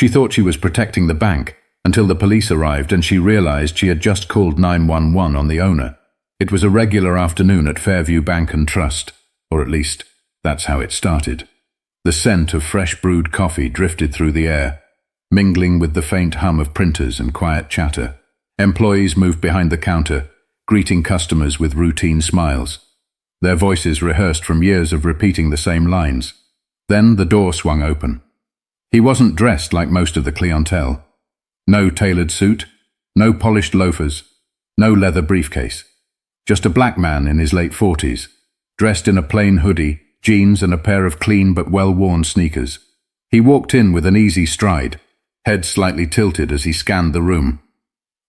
She thought she was protecting the bank until the police arrived and she realized she had just called 911 on the owner. It was a regular afternoon at Fairview Bank and Trust, or at least that's how it started. The scent of fresh brewed coffee drifted through the air, mingling with the faint hum of printers and quiet chatter. Employees moved behind the counter, greeting customers with routine smiles. Their voices rehearsed from years of repeating the same lines. Then the door swung open. He wasn't dressed like most of the clientele. No tailored suit, no polished loafers, no leather briefcase. Just a black man in his late 40s, dressed in a plain hoodie, jeans and a pair of clean but well-worn sneakers. He walked in with an easy stride, head slightly tilted as he scanned the room.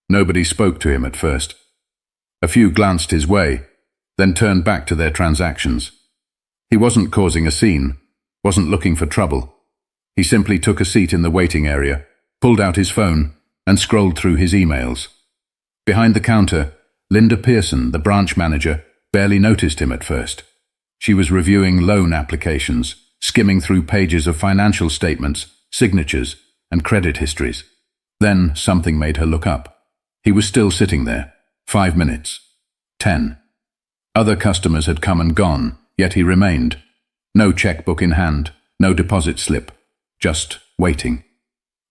Nobody spoke to him at first. A few glanced his way, then turned back to their transactions. He wasn't causing a scene, wasn't looking for trouble. He simply took a seat in the waiting area, pulled out his phone, and scrolled through his emails. Behind the counter, Linda Pearson, the branch manager, barely noticed him at first. She was reviewing loan applications, skimming through pages of financial statements, signatures, and credit histories. Then something made her look up. He was still sitting there. 5 minutes. 10. Other customers had come and gone, yet he remained. No checkbook in hand, no deposit slip. Just waiting.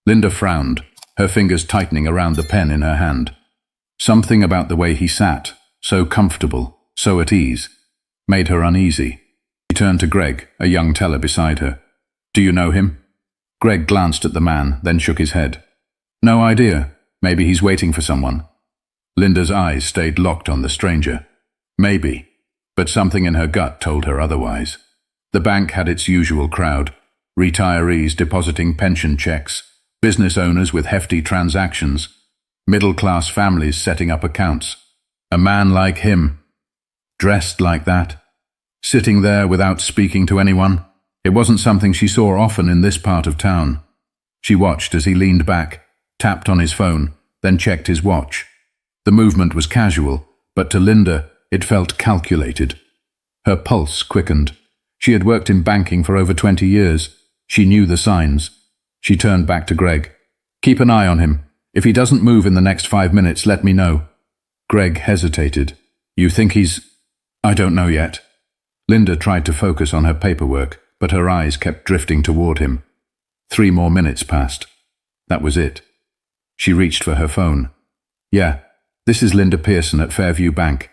Linda frowned, her fingers tightening around the pen in her hand. Something about the way he sat, so comfortable, so at ease, made her uneasy. She turned to Greg, a young teller beside her. "Do you know him?" Greg glanced at the man, then shook his head. "No idea. Maybe he's waiting for someone." Linda's eyes stayed locked on the stranger. Maybe, but something in her gut told her otherwise. The bank had its usual crowd, retirees depositing pension checks, business owners with hefty transactions, middle-class families setting up accounts. A man like him, dressed like that, sitting there without speaking to anyone. It wasn't something she saw often in this part of town. She watched as he leaned back, tapped on his phone, then checked his watch. The movement was casual, but to Linda, it felt calculated. Her pulse quickened. She had worked in banking for over 20 years. She knew the signs. She turned back to Greg. "Keep an eye on him. If he doesn't move in the next 5 minutes, let me know." Greg hesitated. "You think he's—" "I don't know yet." Linda tried to focus on her paperwork, but her eyes kept drifting toward him. 3 more minutes passed. That was it. She reached for her phone. "Yeah, this is Linda Pearson at Fairview Bank.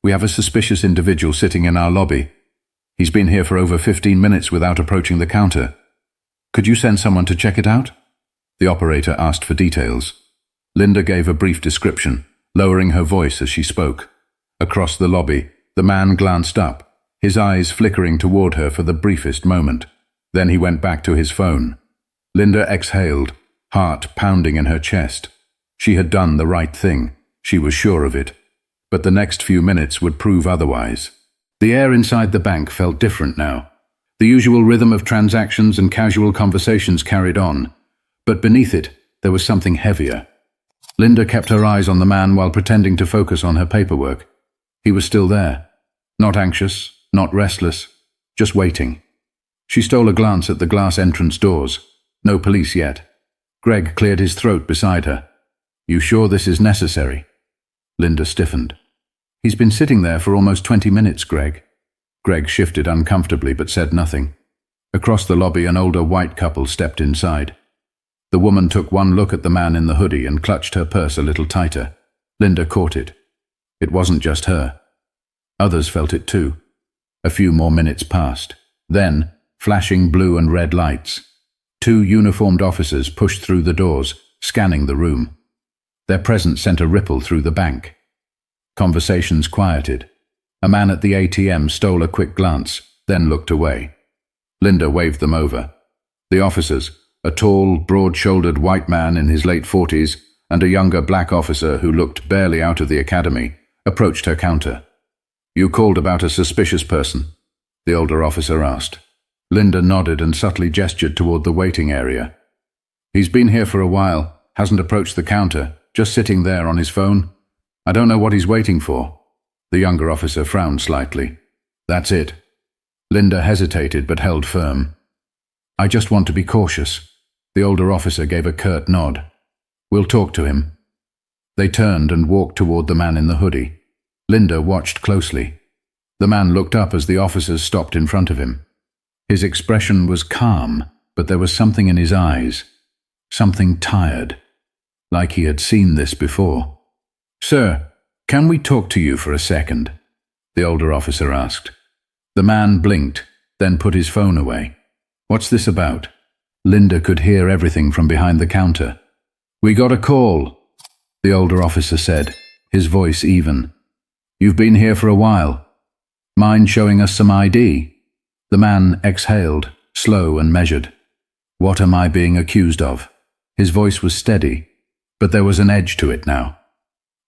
We have a suspicious individual sitting in our lobby. He's been here for over 15 minutes without approaching the counter. Could you send someone to check it out?" The operator asked for details. Linda gave a brief description, lowering her voice as she spoke. Across the lobby, the man glanced up, his eyes flickering toward her for the briefest moment. Then he went back to his phone. Linda exhaled, heart pounding in her chest. She had done the right thing. She was sure of it. But the next few minutes would prove otherwise. The air inside the bank felt different now. The usual rhythm of transactions and casual conversations carried on, but beneath it, there was something heavier. Linda kept her eyes on the man while pretending to focus on her paperwork. He was still there. Not anxious, not restless, just waiting. She stole a glance at the glass entrance doors. No police yet. Greg cleared his throat beside her. "You sure this is necessary?" Linda stiffened. "He's been sitting there for almost 20 minutes, Greg." Greg shifted uncomfortably but said nothing. Across the lobby, an older white couple stepped inside. The woman took one look at the man in the hoodie and clutched her purse a little tighter. Linda caught it. It wasn't just her. Others felt it too. A few more minutes passed. Then, flashing blue and red lights. 2 uniformed officers pushed through the doors, scanning the room. Their presence sent a ripple through the bank. Conversations quieted. A man at the ATM stole a quick glance, then looked away. Linda waved them over. The officers, a tall, broad-shouldered white man in his late 40s and a younger black officer who looked barely out of the academy, approached her counter. "You called about a suspicious person?" the older officer asked. Linda nodded and subtly gestured toward the waiting area. "He's been here for a while, hasn't approached the counter, just sitting there on his phone. I don't know what he's waiting for." The younger officer frowned slightly. "That's it." Linda hesitated but held firm. "I just want to be cautious." The older officer gave a curt nod. "We'll talk to him." They turned and walked toward the man in the hoodie. Linda watched closely. The man looked up as the officers stopped in front of him. His expression was calm, but there was something in his eyes, something tired, like he had seen this before. "Sir, can we talk to you for a second?" the older officer asked. The man blinked, then put his phone away. "What's this about?" Linda could hear everything from behind the counter. "We got a call," the older officer said, his voice even. "You've been here for a while. Mind showing us some ID?" The man exhaled, slow and measured. "What am I being accused of?" His voice was steady, but there was an edge to it now.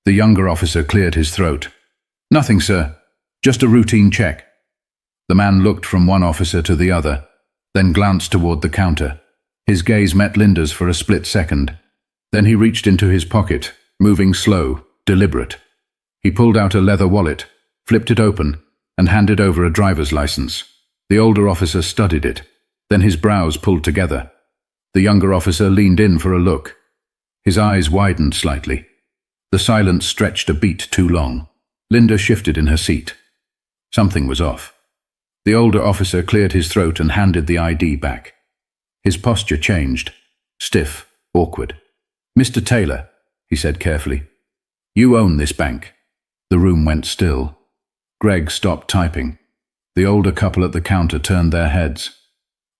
The younger officer cleared his throat. "Nothing, sir. Just a routine check." The man looked from one officer to the other, then glanced toward the counter. His gaze met Linda's for a split second. Then he reached into his pocket, moving slow, deliberate. He pulled out a leather wallet, flipped it open, and handed over a driver's license. The older officer studied it, then his brows pulled together. The younger officer leaned in for a look. His eyes widened slightly. The silence stretched a beat too long. Linda shifted in her seat. Something was off. The older officer cleared his throat and handed the ID back. His posture changed, stiff, awkward. "Mr. Taylor," he said carefully, "you own this bank." The room went still. Greg stopped typing. The older couple at the counter turned their heads.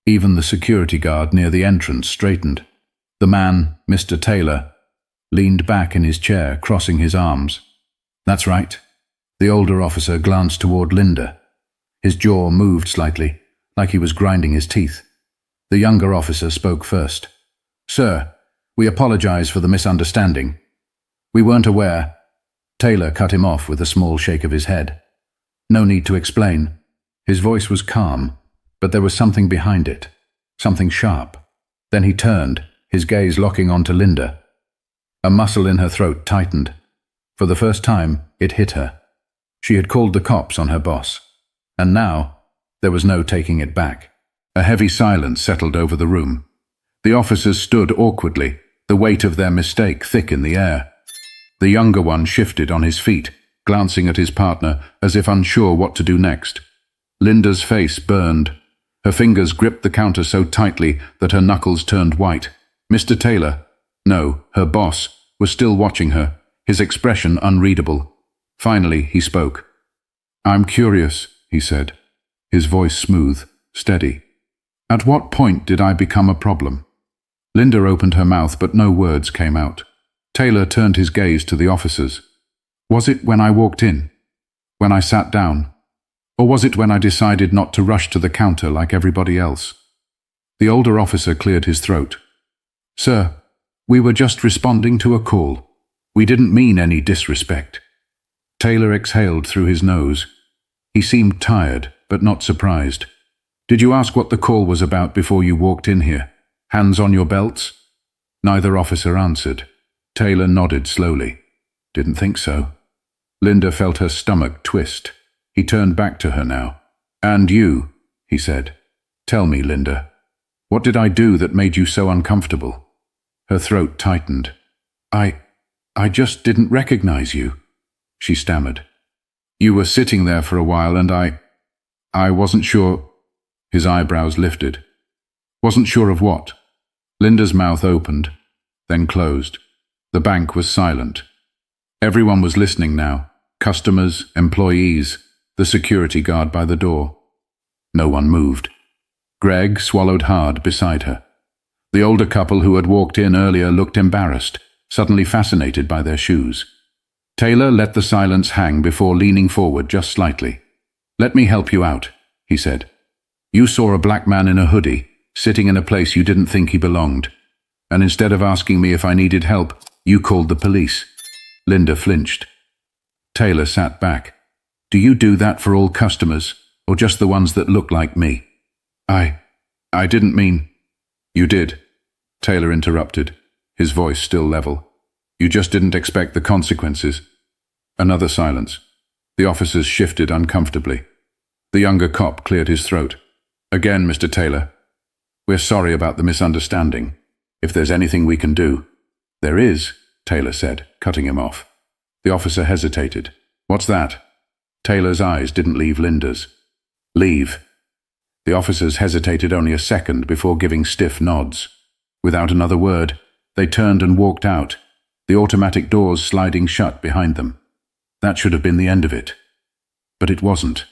Even the security guard near the entrance straightened. The man, Mr. Taylor, leaned back in his chair, crossing his arms. "That's right." The older officer glanced toward Linda. His jaw moved slightly, like he was grinding his teeth. The younger officer spoke first. "Sir, we apologize for the misunderstanding. We weren't aware." Taylor cut him off with a small shake of his head. "No need to explain." His voice was calm, but there was something behind it, something sharp. Then he turned, his gaze locking onto Linda. A muscle in her throat tightened. For the first time, it hit her. She had called the cops on her boss. And now, there was no taking it back. A heavy silence settled over the room. The officers stood awkwardly, the weight of their mistake thick in the air. The younger one shifted on his feet, glancing at his partner as if unsure what to do next. Linda's face burned. Her fingers gripped the counter so tightly that her knuckles turned white. Mr. Taylor, no, her boss, was still watching her, his expression unreadable. Finally, he spoke. "I'm curious," he said, his voice smooth, steady. "At what point did I become a problem?" Linda opened her mouth, but no words came out. Taylor turned his gaze to the officers. "Was it when I walked in? When I sat down? Or was it when I decided not to rush to the counter like everybody else?" The older officer cleared his throat. "Sir, we were just responding to a call. We didn't mean any disrespect." Taylor exhaled through his nose. He seemed tired, but not surprised. "Did you ask what the call was about before you walked in here? Hands on your belts?" Neither officer answered. Taylor nodded slowly. "Didn't think so." Linda felt her stomach twist. He turned back to her now. "And you," he said. "Tell me, Linda, what did I do that made you so uncomfortable?" Her throat tightened. I just didn't recognize you," she stammered. "You were sitting there for a while and I wasn't sure." His eyebrows lifted. "Wasn't sure of what?" Linda's mouth opened, then closed. The bank was silent. Everyone was listening now. Customers, employees, the security guard by the door. No one moved. Greg swallowed hard beside her. The older couple who had walked in earlier looked embarrassed, suddenly fascinated by their shoes. Taylor let the silence hang before leaning forward just slightly. "Let me help you out," he said. "You saw a black man in a hoodie, sitting in a place you didn't think he belonged. And instead of asking me if I needed help, you called the police." Linda flinched. Taylor sat back. "Do you do that for all customers, or just the ones that look like me?" I didn't mean—" "You did," Taylor interrupted, his voice still level. "You just didn't expect the consequences." Another silence. The officers shifted uncomfortably. The younger cop cleared his throat. "Again, Mr. Taylor, we're sorry about the misunderstanding. if there's anything we can do." "There is," Taylor said, cutting him off. The officer hesitated. "What's that?" Taylor's eyes didn't leave Linda's. "Leave." The officers hesitated only a second before giving stiff nods. Without another word, they turned and walked out, the automatic doors sliding shut behind them. That should have been the end of it. But it wasn't.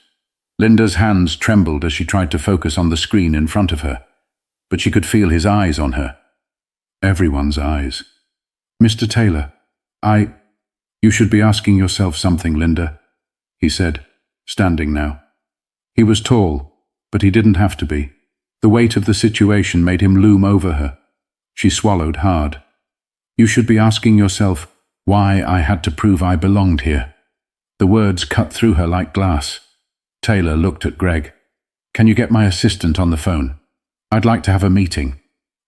Linda's hands trembled as she tried to focus on the screen in front of her, but she could feel his eyes on her. Everyone's eyes. "Mr. Taylor, You should be asking yourself something, Linda," he said, standing now. He was tall, but he didn't have to be. The weight of the situation made him loom over her. She swallowed hard. "You should be asking yourself why I had to prove I belonged here." The words cut through her like glass. Taylor looked at Greg. "Can you get my assistant on the phone? I'd like to have a meeting."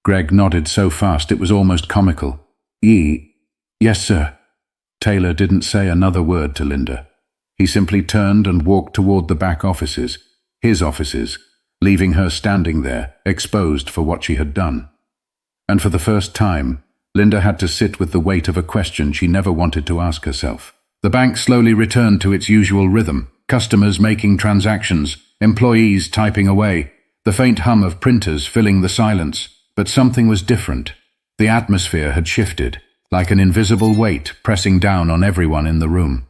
Greg nodded so fast it was almost comical. Yes, sir." Taylor didn't say another word to Linda. He simply turned and walked toward the back offices, his offices, leaving her standing there, exposed for what she had done. And for the first time, Linda had to sit with the weight of a question she never wanted to ask herself. The bank slowly returned to its usual rhythm, customers making transactions, employees typing away, the faint hum of printers filling the silence. But something was different. The atmosphere had shifted, like an invisible weight pressing down on everyone in the room.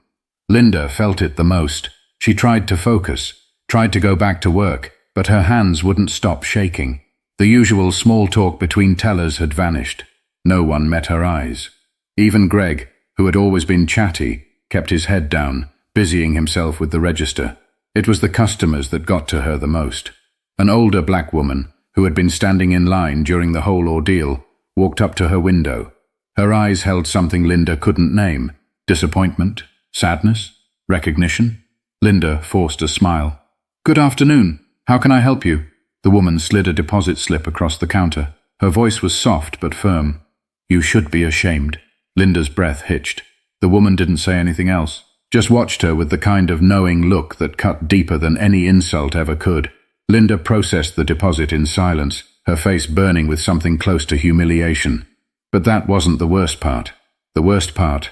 Linda felt it the most. She tried to focus, tried to go back to work, but her hands wouldn't stop shaking. The usual small talk between tellers had vanished. No one met her eyes. Even Greg, who had always been chatty, kept his head down, busying himself with the register. It was the customers that got to her the most. An older black woman, who had been standing in line during the whole ordeal, walked up to her window. Her eyes held something Linda couldn't name. Disappointment? Sadness? Recognition? Linda forced a smile. "Good afternoon. How can I help you?" The woman slid a deposit slip across the counter. Her voice was soft but firm. "You should be ashamed." Linda's breath hitched. The woman didn't say anything else, just watched her with the kind of knowing look that cut deeper than any insult ever could. Linda processed the deposit in silence, her face burning with something close to humiliation. But that wasn't the worst part. The worst part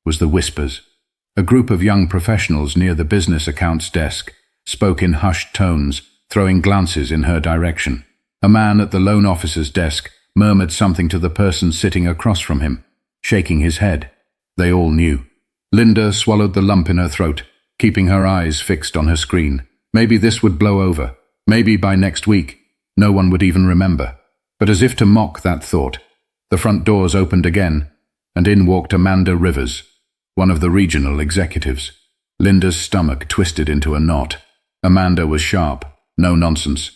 was the whispers. A group of young professionals near the business accounts desk spoke in hushed tones, throwing glances in her direction. A man at the loan officer's desk murmured something to the person sitting across from him, shaking his head. They all knew. Linda swallowed the lump in her throat, keeping her eyes fixed on her screen. Maybe this would blow over. Maybe by next week, no one would even remember. But as if to mock that thought, the front doors opened again, and in walked Amanda Rivers, one of the regional executives. Linda's stomach twisted into a knot. Amanda was sharp, no nonsense.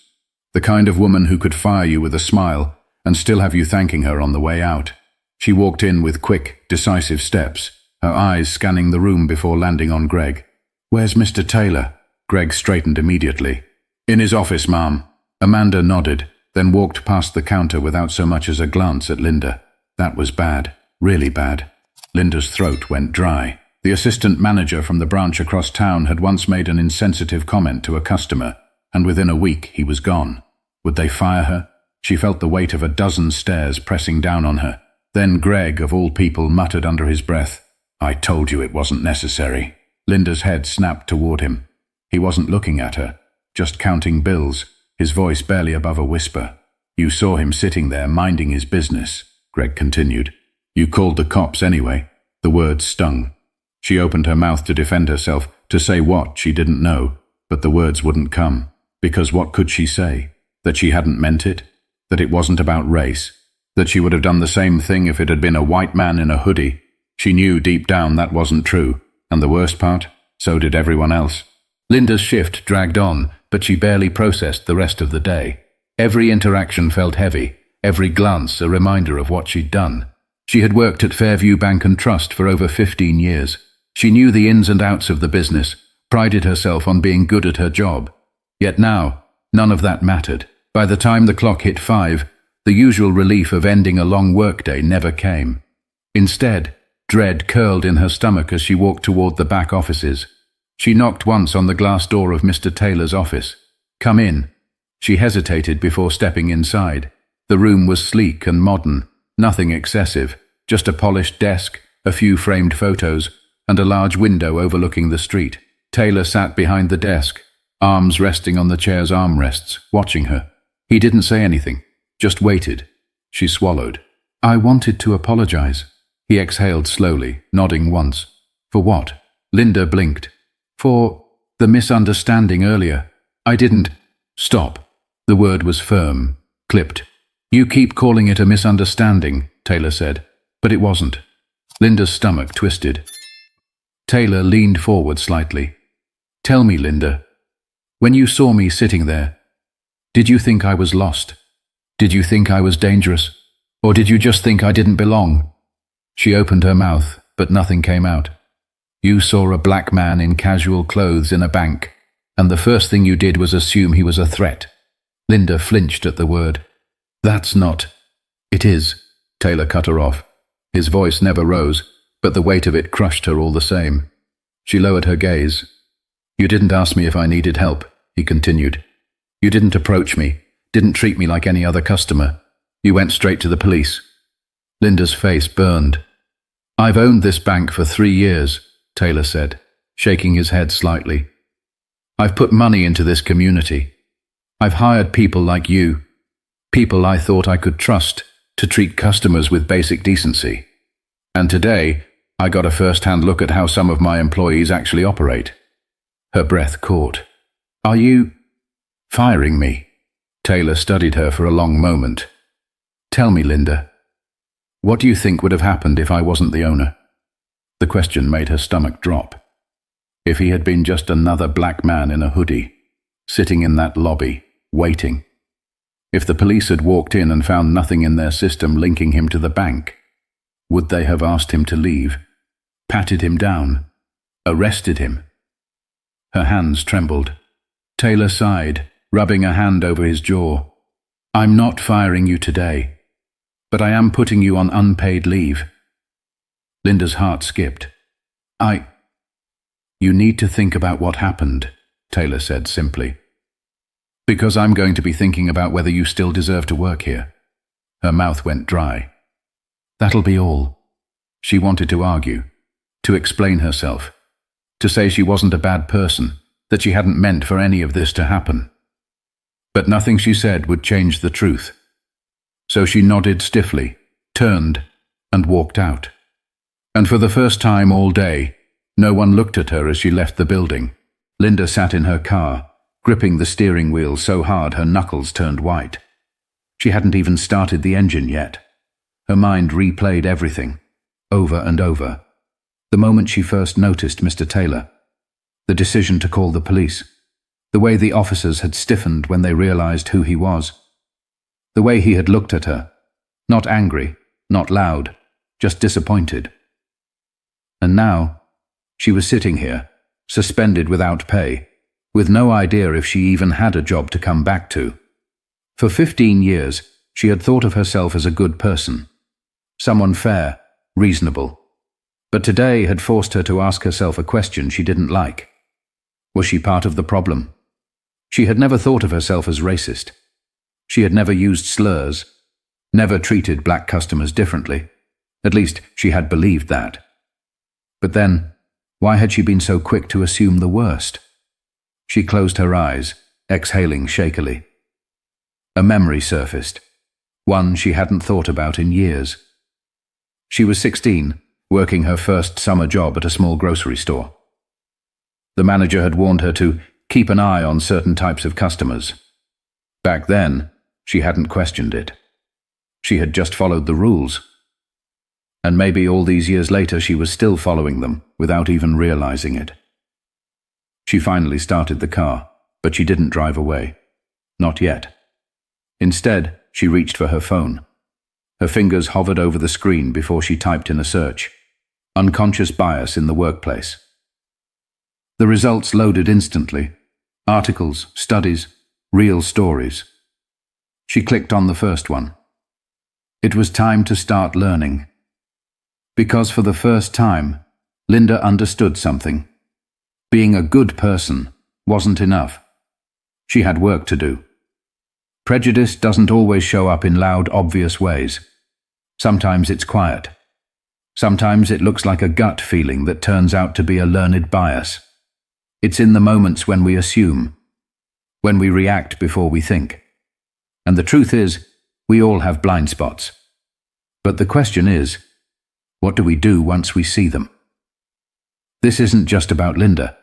The kind of woman who could fire you with a smile and still have you thanking her on the way out. She walked in with quick, decisive steps, her eyes scanning the room before landing on Greg. "Where's Mr. Taylor?" Greg straightened immediately. "In his office, ma'am." Amanda nodded, then walked past the counter without so much as a glance at Linda. That was bad, really bad. Linda's throat went dry. The assistant manager from the branch across town had once made an insensitive comment to a customer, and within a week he was gone. Would they fire her? She felt the weight of a dozen stares pressing down on her. Then Greg, of all people, muttered under his breath, "I told you it wasn't necessary." Linda's head snapped toward him. He wasn't looking at her, just counting bills, his voice barely above a whisper. "You saw him sitting there minding his business," Greg continued. "You called the cops anyway." The words stung. She opened her mouth to defend herself, to say what she didn't know, but the words wouldn't come. Because what could she say? That she hadn't meant it? That it wasn't about race? That she would have done the same thing if it had been a white man in a hoodie? She knew deep down that wasn't true, and the worst part, so did everyone else. Linda's shift dragged on, but she barely processed the rest of the day. Every interaction felt heavy, every glance a reminder of what she'd done. She had worked at Fairview Bank and Trust for over 15 years. She knew the ins and outs of the business, prided herself on being good at her job. Yet now, none of that mattered. By the time the clock hit 5, the usual relief of ending a long workday never came. Instead, dread curled in her stomach as she walked toward the back offices. She knocked once on the glass door of Mr. Taylor's office. "Come in." She hesitated before stepping inside. The room was sleek and modern, Nothing excessive, just a polished desk, a few framed photos, and a large window overlooking the street. Taylor sat behind the desk, arms resting on the chair's armrests, watching her. He didn't say anything, just waited. She swallowed. "I wanted to apologize." He exhaled slowly, nodding once. "For what?" Linda blinked. "For the misunderstanding earlier. I didn't—" "Stop." The word was firm, clipped. "You keep calling it a misunderstanding," Taylor said, "but it wasn't." Linda's stomach twisted. Taylor leaned forward slightly. "Tell me, Linda, when you saw me sitting there, did you think I was lost? Did you think I was dangerous? Or did you just think I didn't belong?" She opened her mouth, but nothing came out. "You saw a black man in casual clothes in a bank, and the first thing you did was assume he was a threat." Linda flinched at the word. "That's not—" "It is," Taylor cut her off. His voice never rose, but the weight of it crushed her all the same. She lowered her gaze. "You didn't ask me if I needed help," he continued. "You didn't approach me, didn't treat me like any other customer. You went straight to the police." Linda's face burned. "I've owned this bank for 3 years, Taylor said, shaking his head slightly. "I've put money into this community. I've hired people like you, people I thought I could trust, to treat customers with basic decency. And today, I got a first-hand look at how some of my employees actually operate." Her breath caught. "Are you firing me?" Taylor studied her for a long moment. "Tell me, Linda, what do you think would have happened if I wasn't the owner?" The question made her stomach drop. If he had been just another black man in a hoodie, sitting in that lobby, waiting. If the police had walked in and found nothing in their system linking him to the bank, would they have asked him to leave, patted him down, arrested him? Her hands trembled. Taylor sighed, rubbing a hand over his jaw. "I'm not firing you today, but I am putting you on unpaid leave." Linda's heart skipped. "You need to think about what happened," Taylor said simply. "Because I'm going to be thinking about whether you still deserve to work here." Her mouth went dry. "That'll be all." She wanted to argue, to explain herself, to say she wasn't a bad person, that she hadn't meant for any of this to happen. But nothing she said would change the truth. So she nodded stiffly, turned, and walked out. And for the first time all day, no one looked at her as she left the building. Linda sat in her car, gripping the steering wheel so hard her knuckles turned white. She hadn't even started the engine yet. Her mind replayed everything, over and over. The moment she first noticed Mr. Taylor, the decision to call the police, the way the officers had stiffened when they realized who he was, the way he had looked at her, not angry, not loud, just disappointed. And now, she was sitting here, suspended without pay, with no idea if she even had a job to come back to. For 15 years, she had thought of herself as a good person, someone fair, reasonable. But today had forced her to ask herself a question she didn't like. Was she part of the problem? She had never thought of herself as racist. She had never used slurs, never treated black customers differently. At least, she had believed that. But then, why had she been so quick to assume the worst? She closed her eyes, exhaling shakily. A memory surfaced, one she hadn't thought about in years. She was 16, working her first summer job at a small grocery store. The manager had warned her to keep an eye on certain types of customers. Back then, she hadn't questioned it. She had just followed the rules. And maybe all these years later she was still following them without even realizing it. She finally started the car, but she didn't drive away. Not yet. Instead, she reached for her phone. Her fingers hovered over the screen before she typed in a search. Unconscious bias in the workplace. The results loaded instantly. Articles, studies, real stories. She clicked on the first one. It was time to start learning. Because for the first time, Linda understood something. Being a good person wasn't enough. She had work to do. Prejudice doesn't always show up in loud, obvious ways. Sometimes it's quiet. Sometimes it looks like a gut feeling that turns out to be a learned bias. It's in the moments when we assume, when we react before we think. And the truth is, we all have blind spots. But the question is, what do we do once we see them? This isn't just about Linda.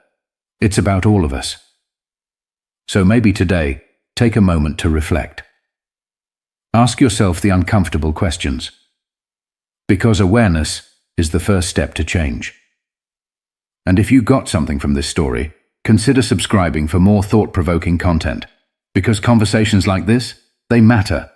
It's about all of us. So maybe today, take a moment to reflect. Ask yourself the uncomfortable questions. Because awareness is the first step to change. And if you got something from this story, consider subscribing for more thought-provoking content. Because conversations like this, they matter.